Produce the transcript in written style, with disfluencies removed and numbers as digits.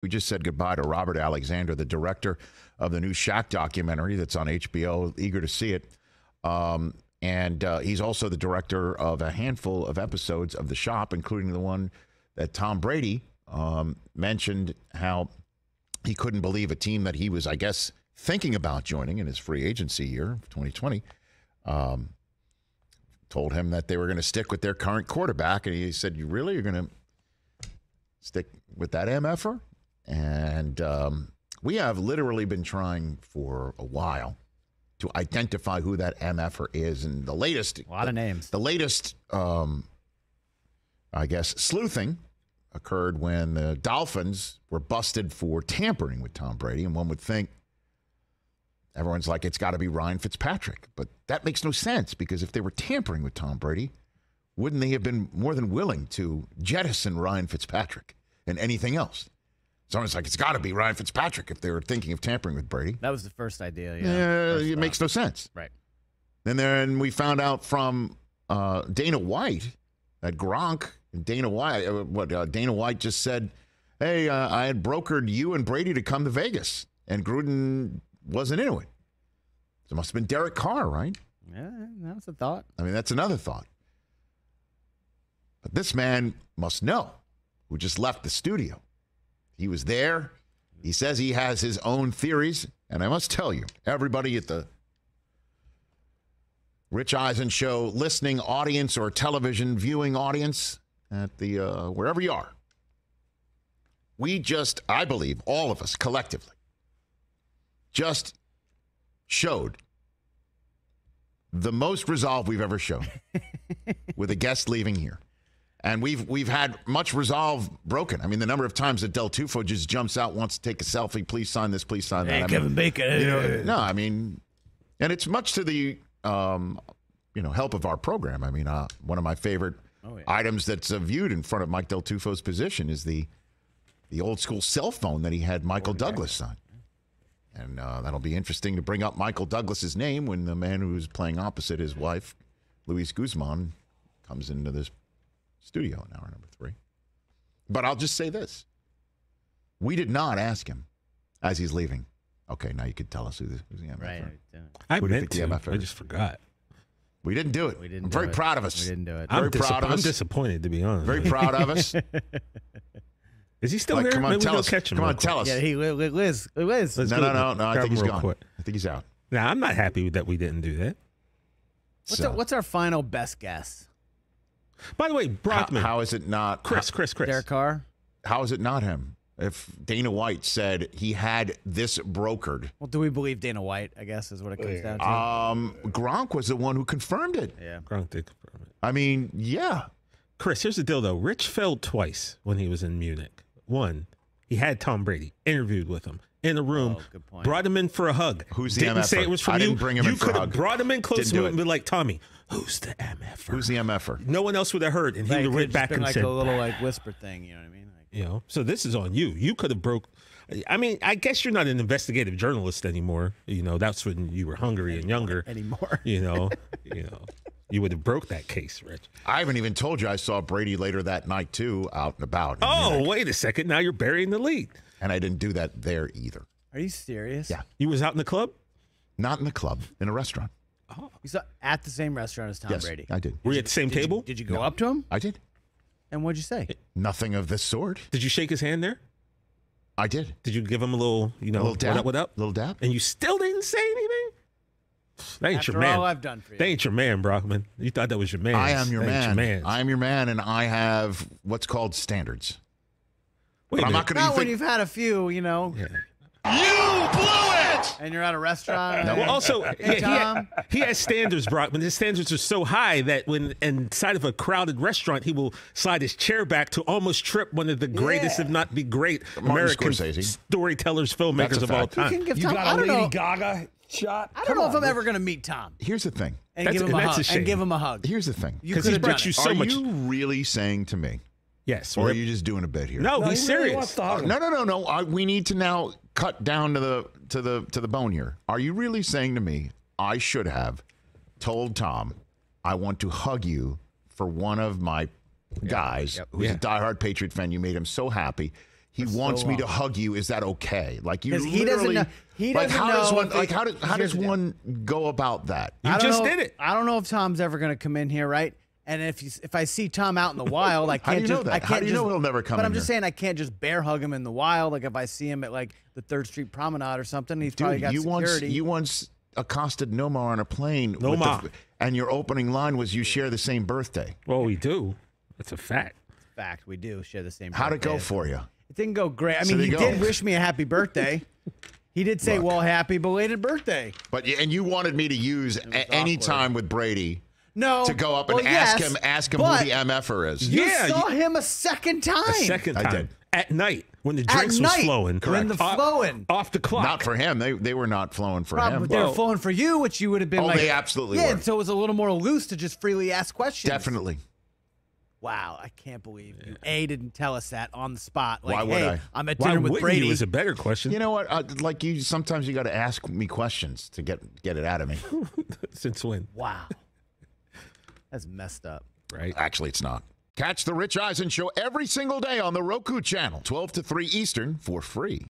We just said goodbye to Robert Alexander, the director of the new Shaq documentary that's on HBO. Eager to see it. And he's also the director of a handful of episodes of The Shop, including the one that Tom Brady mentioned how he couldn't believe a team that he was, I guess, thinking about joining in his free agency year of 2020. Told him that they were going to stick with their current quarterback. And he said, you're going to stick with that MF'er? And we have literally been trying for a while to identify who that MF'er is. And the latest... A lot of names. The latest, I guess, sleuthing occurred when the Dolphins were busted for tampering with Tom Brady. And one would think, everyone's like, it's got to be Ryan Fitzpatrick. But that makes no sense, because if they were tampering with Tom Brady, wouldn't they have been more than willing to jettison Ryan Fitzpatrick and anything else? Someone's like, it's got to be Ryan Fitzpatrick if they were thinking of tampering with Brady. That was the first idea, It makes no sense. Right. And then we found out from Dana White that Dana White just said, hey, I had brokered you and Brady to come to Vegas, and Gruden wasn't into it. So it must have been Derek Carr, right? Yeah, that's a thought. I mean, that's another thought. But this man must know, who just left the studio. He was there. He says he has his own theories. And I must tell you, everybody at the Rich Eisen Show listening audience or television viewing audience at the wherever you are, I believe, all of us collectively, just showed the most resolve we've ever shown with a guest leaving here. And we've had much resolve broken. I mean, the number of times that Del Tufo just jumps out, wants to take a selfie, please sign this, please sign that. Hey, Kevin Bacon. No, I mean, and it's much to the help of our program. I mean, one of my favorite items that's viewed in front of Mike Del Tufo's position is the old school cell phone that he had Michael Douglas on. And that'll be interesting to bring up Michael Douglas's name when the man who's playing opposite his wife, Luis Guzman, comes into this studio in hour number 3. But I'll just say this. We did not ask him as he's leaving. Okay, now you could tell us who's the MF'er. Right. I meant to. I just forgot. We didn't do it. I'm very proud of us. We didn't do it. Very proud of us. I'm disappointed, to be honest. Very proud of us. Is he still here? Come on, Maybe tell we'll us. catch him. Come on, tell us. Yeah, Liz. No. I think he's gone. I think he's out. Now, I'm not happy that we didn't do that. What's our final best guess? By the way, Brockman. How is it not? Chris. Derek Carr? How is it not him? If Dana White said he had this brokered. Well, do we believe Dana White, I guess, is what it comes down to? Gronk was the one who confirmed it. Yeah. Gronk did confirm it. I mean, yeah. Chris, here's the deal, though. Rich failed twice when he was in Munich. One, he had Tom Brady, interviewed with him in a room, good point. brought him in for a hug. Who's the Didn't MF'er? say it was from I you. didn't bring him in for a hug. You could have brought him in close Didn't to do him it. and be like, Tommy, who's the MF'er? Who's the MF'er? No one else would have heard, and he would have went back and like said, a little like whisper thing, you know what I mean? So this is on you. You could have broke. I mean, I guess you're not an investigative journalist anymore. That's when you were hungry and younger. Anymore. You would have broke that case, Rich. I haven't even told you I saw Brady later that night, too, out and about. Wait a second. Now you're burying the lead. And I didn't do that there either. Are you serious? Yeah. You was out in the club? Not in the club, in a restaurant. Oh. You saw at the same restaurant as Tom Yes, Brady? I did. Were you at the same table? Did you go up to him? I did. And what'd you say? Nothing of this sort. Did you shake his hand there? I did. Did you give him a little, A little dab. what up? Little dab. And you still didn't say anything? That ain't After your man. all I've done for you. That ain't your man, Brockman. You thought that was your man. I am your man. Man. I am your man, and I have what's called standards. Wait But a I'm minute. not going to Not when you've had a few, Yeah. You blew it! and you're at a restaurant. Well, also, Hey, Tom. he has standards, Brockman. His standards are so high that when inside of a crowded restaurant, he will slide his chair back to almost trip one of the greatest, if not the great, American Scorsese. storytellers, filmmakers That's a of all fact. You time. can give You Tom. got I a don't Lady know. Gaga shot? I don't know if I'm ever going to meet Tom Here's the thing. and That's- give him a that's a hug. shame. And give him a hug. Here's the thing. You 'Cause could he's have brought done you it. so Are much. you really saying to me, Yes. or are you just doing a bit here? No, No, he's he really serious. wants to hug him. No. We need to now cut down to the bone here. Are you really saying to me I should have told Tom I want to hug you for one of my guys who's a diehard Patriot fan? You made him so happy. he wants me to hug you. Is that okay? Like you 'Cause literally, he doesn't know. He doesn't how know. does one, if like he- how does here's the deal. one go about that? You just did it. I don't know if Tom's ever going to come in here, right? And if I see Tom out in the wild, I How do can't you know just. that? I can't How do you just, know he'll never come But in I'm just here? saying I can't just bear hug him in the wild. Like if I see him at like the 3rd Street Promenade or something, he's probably Dude, got security. you once accosted Nomar on a plane. Nomar. And your opening line was, "You share the same birthday." Well, we do. That's a fact. Fact, we do share the same. How'd it go birthday. for you? It didn't go great. I So mean, there he you go. did wish me a happy birthday. He did say, Look. "Well, happy belated birthday." But you wanted me to use any awkward. time with Brady No, to go up and well, ask yes, him but who the MF'er is. You Yeah, saw him a second time. A second I time. did. At night when the At drinks was night, flowing. when the flowing. Off the clock. Not for him. They were not flowing for Probably him. they were flowing for you, which you would have been Oh, like. they absolutely yeah, were. so it was a little more loose to just freely ask questions. Definitely. Wow, I can't believe you didn't tell us that on the spot. Like, Why would hey, I? I'm at Why dinner with wouldn't Brady. you is a better question. You know what? Like you, sometimes you got to ask me questions to get it out of me. Since when? Wow, that's messed up. Right. Actually, it's not. Catch the Rich Eisen Show every single day on the Roku channel, 12 to 3 Eastern, for free.